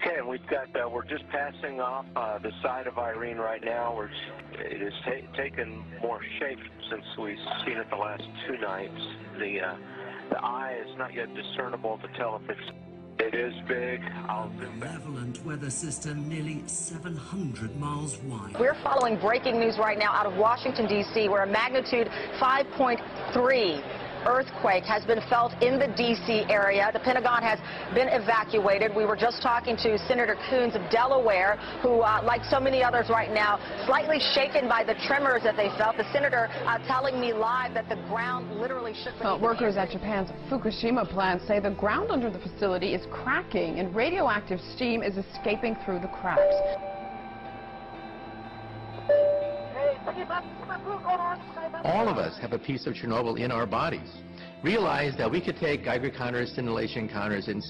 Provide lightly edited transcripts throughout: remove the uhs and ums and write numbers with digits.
Okay, and we've got, we're just passing off the side of Irene right now. It has taken more shape since we've seen it the last 2 nights. The eye is not yet discernible to tell if it is big. I'll zoom back. Malevolent weather system nearly 700 miles wide. We're following breaking news right now out of Washington, D.C., where a magnitude 5.3 earthquake has been felt in the D.C. area. The Pentagon has been evacuated. We were just talking to Senator Coons of Delaware, who, like so many others right now, slightly shaken by the tremors that they felt. The senator telling me live that the ground literally shook. Well, workers at Japan's Fukushima plant say the ground under the facility is cracking and radioactive steam is escaping through the cracks. All of us have a piece of Chernobyl in our bodies. Realize that we could take Geiger counters, scintillation counters, and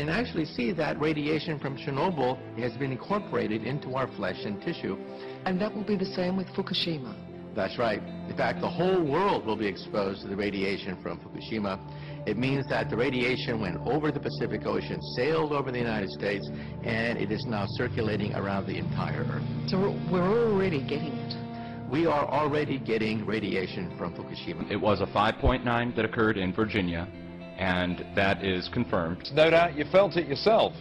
actually see that radiation from Chernobyl has been incorporated into our flesh and tissue. And that will be the same with Fukushima. That's right. In fact, the whole world will be exposed to the radiation from Fukushima. It means that the radiation went over the Pacific Ocean, sailed over the United States, and it is now circulating around the entire Earth. So we're already getting it. We are already getting radiation from Fukushima. It was a 5.9 that occurred in Virginia, and that is confirmed. No doubt you felt it yourself.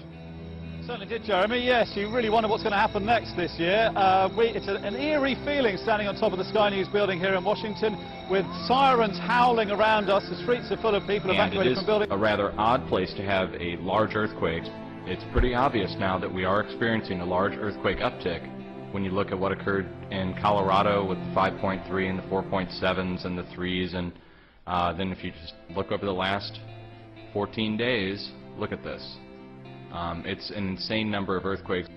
Certainly did, Jeremy. Yes, you really wonder what's going to happen next this year. It's an eerie feeling standing on top of the Sky News building here in Washington with sirens howling around us. The streets are full of people evacuated from buildings. A rather odd place to have a large earthquake. It's pretty obvious now that we are experiencing a large earthquake uptick when you look at what occurred in Colorado with the 5.3 and the 4.7s and the 3s, and then if you just look over the last 14 days, look at this. It's an insane number of earthquakes,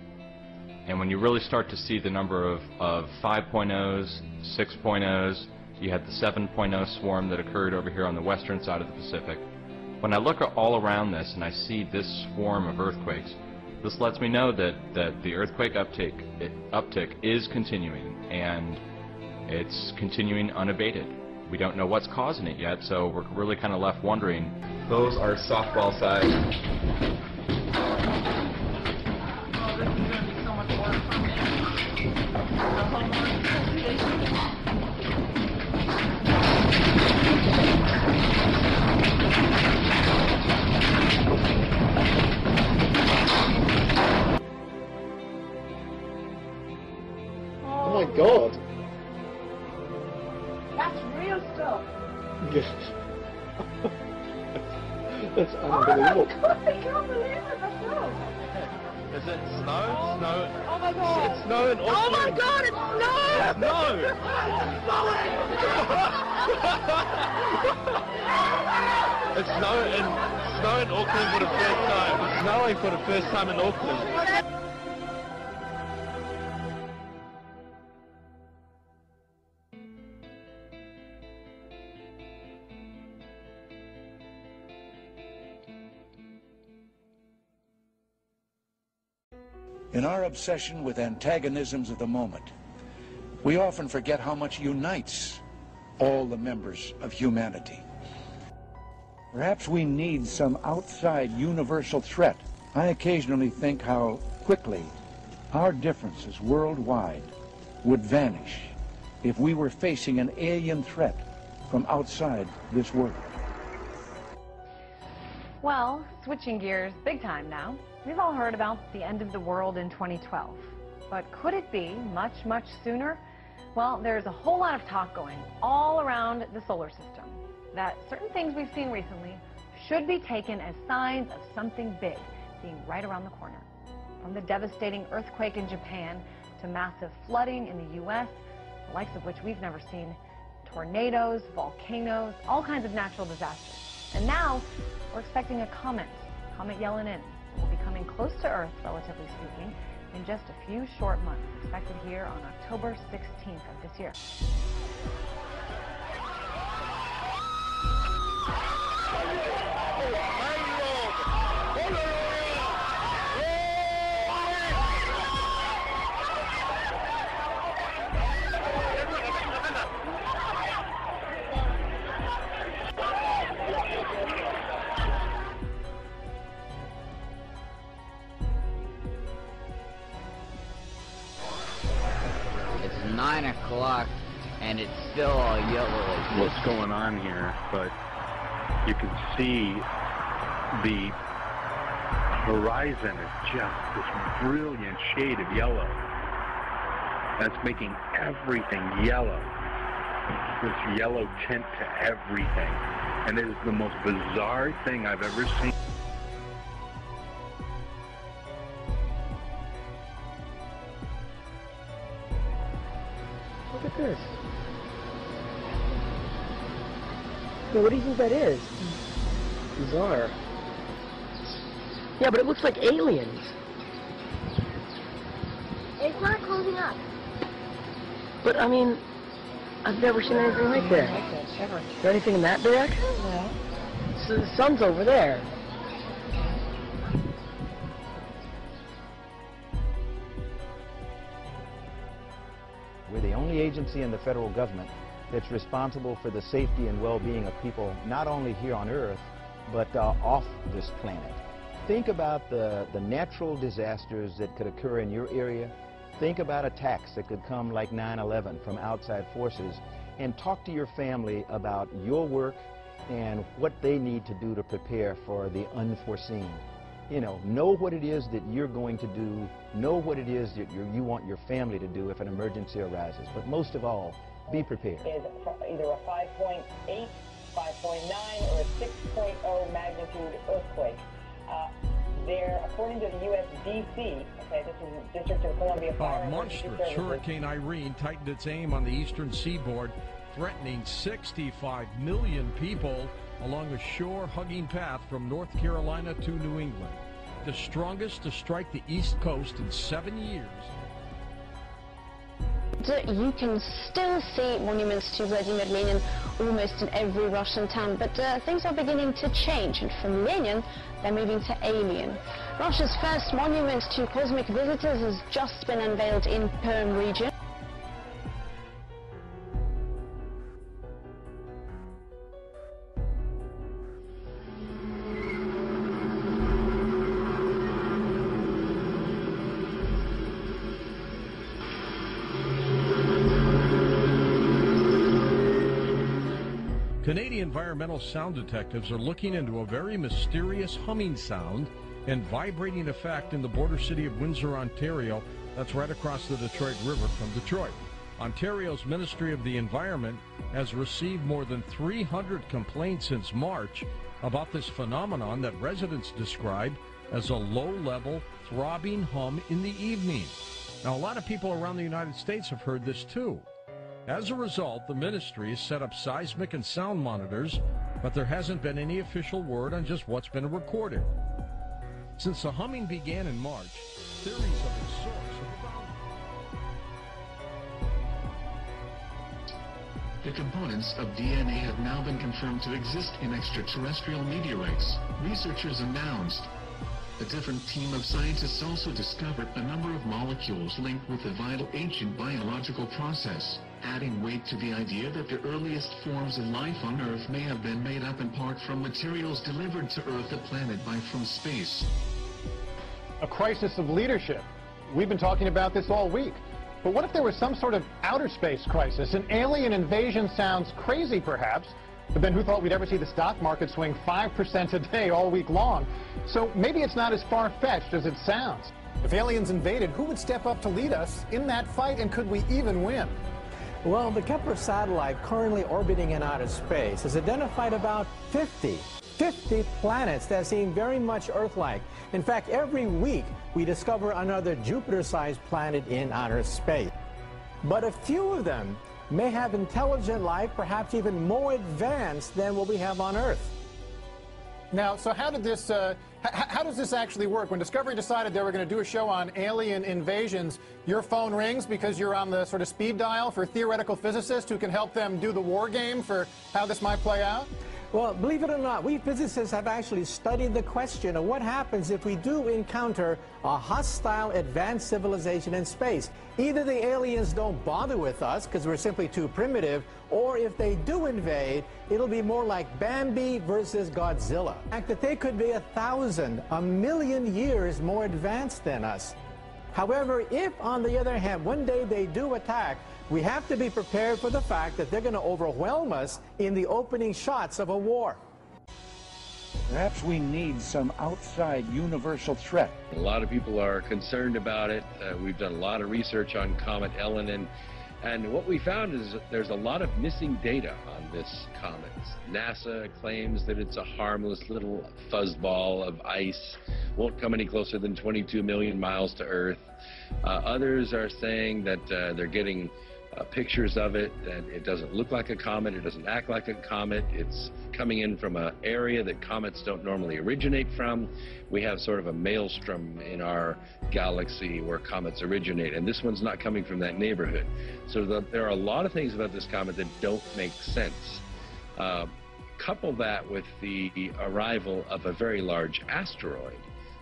and when you really start to see the number of 5.0s, 6.0s, you had the 7.0 swarm that occurred over here on the western side of the Pacific. When I look all around this and I see this swarm of earthquakes, this lets me know that the earthquake uptick is continuing, and it's continuing unabated. We don't know what's causing it yet, so we're really kind of left wondering. Those are softball size. Oh my God! That's real stuff. Yes. That's unbelievable. Oh my God, I can't believe it. That's real. Is it snow? Snow. Oh my God. It's snow in Auckland. Oh my God, it's snow! Snow! It's snow in Auckland for the first time. It's snowing for the first time in Auckland. In our obsession with antagonisms of the moment, we often forget how much unites all the members of humanity. Perhaps we need some outside universal threat. I occasionally think how quickly our differences worldwide would vanish if we were facing an alien threat from outside this world. Well, switching gears big time now. We've all heard about the end of the world in 2012. But could it be much, much sooner? Well, there's a whole lot of talk going all around the solar system that certain things we've seen recently should be taken as signs of something big being right around the corner. From the devastating earthquake in Japan to massive flooding in the U.S., the likes of which we've never seen, tornadoes, volcanoes, all kinds of natural disasters. And now we're expecting a comet Yellen-in. Will be coming close to Earth, relatively speaking, in just a few short months, expected here on October 16th of this year. 9 o'clock and it's still all yellow. What's going on here, but you can see the horizon is just this brilliant shade of yellow. That's making everything yellow. This yellow tint to everything. And it is the most bizarre thing I've ever seen. Look at this. Yeah, what do you think that is? Bizarre. Yeah, but it looks like aliens. It's not closing up. But, I mean, I've never seen anything like that. Ever. Is there anything in that direction? No. So the sun's over there. We're the only agency in the federal government that's responsible for the safety and well-being of people, not only here on Earth, but off this planet. Think about the natural disasters that could occur in your area. Think about attacks that could come like 9/11 from outside forces, and talk to your family about your work and what they need to do to prepare for the unforeseen. You know what it is that you're going to do, know what it is that you want your family to do if an emergency arises, but most of all, be prepared. Is either a 5.8, 5.9, or a 6.0 magnitude earthquake. There, according to the USDC, okay, this is the District of Columbia Fire and Emergency Monstrous Services. Hurricane Irene tightened its aim on the eastern seaboard, threatening 65 million people along a shore-hugging path from North Carolina to New England. The strongest to strike the East Coast in 7 years. You can still see monuments to Vladimir Lenin almost in every Russian town, but things are beginning to change, and from Lenin they're moving to alien. Russia's first monument to cosmic visitors has just been unveiled in Perm region. Canadian environmental sound detectives are looking into a very mysterious humming sound and vibrating effect in the border city of Windsor, Ontario. That's right across the Detroit River from Detroit. Ontario's Ministry of the Environment has received more than 300 complaints since March about this phenomenon that residents describe as a low-level throbbing hum in the evening. Now, a lot of people around the United States have heard this too. As a result, the ministry has set up seismic and sound monitors, but there hasn't been any official word on just what's been recorded. Since the humming began in March, theories of its source have abounded. The components of DNA have now been confirmed to exist in extraterrestrial meteorites. Researchers announced. A different team of scientists also discovered a number of molecules linked with a vital ancient biological process, adding weight to the idea that the earliest forms of life on Earth may have been made up in part from materials delivered to Earth, the planet, from space. A crisis of leadership. We've been talking about this all week. But what if there was some sort of outer space crisis? An alien invasion sounds crazy, perhaps. But then who thought we'd ever see the stock market swing 5% a day all week long? So maybe it's not as far-fetched as it sounds. If aliens invaded, who would step up to lead us in that fight, and could we even win? Well, the Kepler satellite currently orbiting in outer space has identified about 50 planets that seem very much Earth-like. In fact, every week we discover another Jupiter-sized planet in outer space. But a few of them may have intelligent life, perhaps even more advanced than what we have on Earth. Now, so how does this actually work? When Discovery decided they were going to do a show on alien invasions, your phone rings because you're on the sort of speed dial for theoretical physicists who can help them do the war game for how this might play out? Well, believe it or not, we physicists have actually studied the question of what happens if we do encounter a hostile advanced civilization in space. Either the aliens don't bother with us because we're simply too primitive, or if they do invade, it'll be more like Bambi versus Godzilla. The fact that they could be 1,000, 1,000,000 years more advanced than us. However, if, on the other hand, one day they do attack, we have to be prepared for the fact that they're going to overwhelm us in the opening shots of a war. Perhaps we need some outside universal threat. A lot of people are concerned about it. We've done a lot of research on Comet Elenin, and what we found is that there's a lot of missing data on this comet. NASA claims that it's a harmless little fuzzball of ice, won't come any closer than 22 million miles to Earth. Others are saying that they're getting pictures of it, and it doesn't look like a comet, it doesn't act like a comet, it's coming in from an area that comets don't normally originate from. We have sort of a maelstrom in our galaxy where comets originate, and this one's not coming from that neighborhood. So there are a lot of things about this comet that don't make sense. Couple that with the arrival of a very large asteroid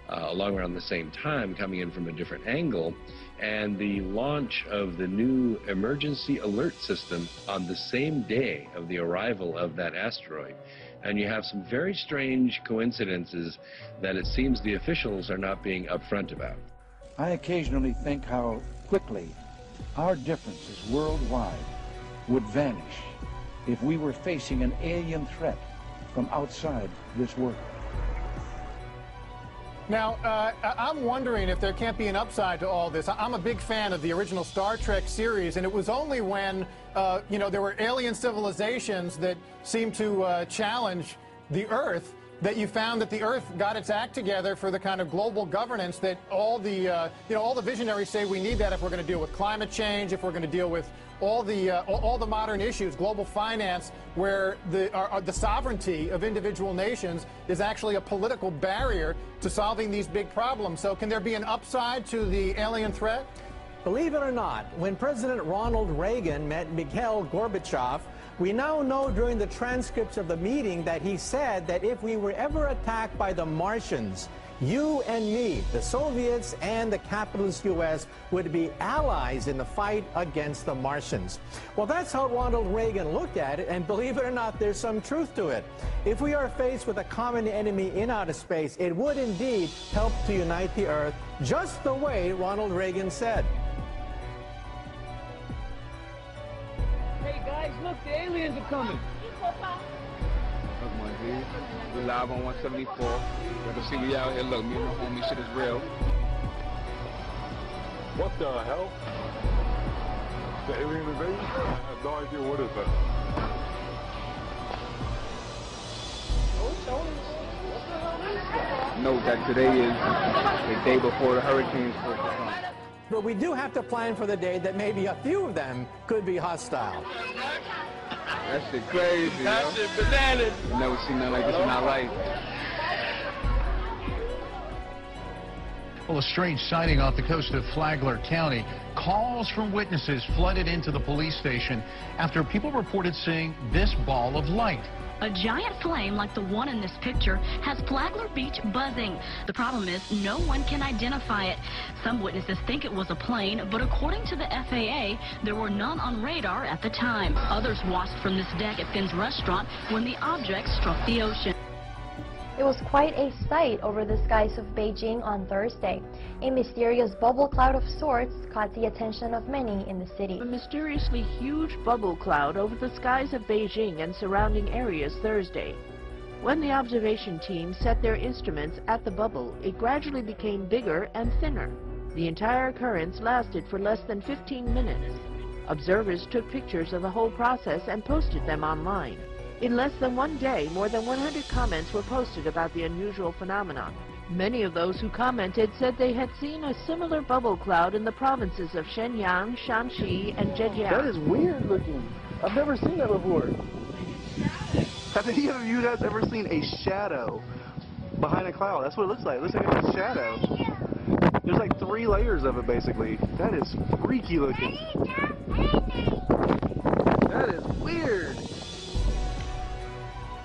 along around the same time, coming in from a different angle, and the launch of the new emergency alert system on the same day of the arrival of that asteroid. And you have some very strange coincidences that it seems the officials are not being upfront about. I occasionally think how quickly our differences worldwide would vanish if we were facing an alien threat from outside this world. Now, I'm wondering if there can't be an upside to all this. I'm a big fan of the original Star Trek series, and it was only when, you know, there were alien civilizations that seemed to challenge the Earth that you found that the Earth got its act together for the kind of global governance that all the, you know, all the visionaries say we need that if we're going to deal with climate change, if we're going to deal with all the modern issues, global finance, where the sovereignty of individual nations is actually a political barrier to solving these big problems. So can there be an upside to the alien threat? Believe it or not, when President Ronald Reagan met Mikhail Gorbachev, we now know during the transcripts of the meeting that he said that if we were ever attacked by the Martians, you and me, the Soviets and the capitalist U.S. would be allies in the fight against the Martians. Well, that's how Ronald Reagan looked at it, and believe it or not, there's some truth to it. If we are faced with a common enemy in outer space, it would indeed help to unite the Earth, just the way Ronald Reagan said. Hey guys, look, the aliens are coming. We're live on 174. You can see me out here. Look, me and the homie, shit is real. What the hell? The alien invasion? I have no idea what is that. Note that today is the day before the hurricane's supposed to come. But we do have to plan for the day that maybe a few of them could be hostile. That shit crazy, that shit bananas. I've never seen nothing like this in my life. Well, a strange sighting off the coast of Flagler County. Calls from witnesses flooded into the police station after people reported seeing this ball of light. A giant flame like the one in this picture has Flagler Beach buzzing. The problem is no one can identify it. Some witnesses think it was a plane, but according to the FAA, there were none on radar at the time. Others watched from this deck at Finn's restaurant when the object struck the ocean. It was quite a sight over the skies of Beijing on Thursday. A mysterious bubble cloud of sorts caught the attention of many in the city. A mysteriously huge bubble cloud over the skies of Beijing and surrounding areas Thursday. When the observation team set their instruments at the bubble, it gradually became bigger and thinner. The entire occurrence lasted for less than 15 minutes. Observers took pictures of the whole process and posted them online. In less than one day, more than 100 comments were posted about the unusual phenomenon. Many of those who commented said they had seen a similar bubble cloud in the provinces of Shenyang, Shanxi, and Zhejiang. That is weird looking. I've never seen that before. Have any of you guys ever seen a shadow behind a cloud? That's what it looks like. It looks like a shadow. There's like 3 layers of it, basically. That is freaky looking. That is weird.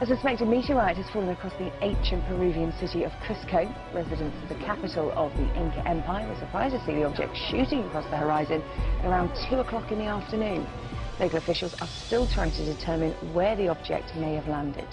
A suspected meteorite has fallen across the ancient Peruvian city of Cusco. Residents of the capital of the Inca Empire were surprised to see the object shooting across the horizon at around 2 o'clock in the afternoon. Local officials are still trying to determine where the object may have landed.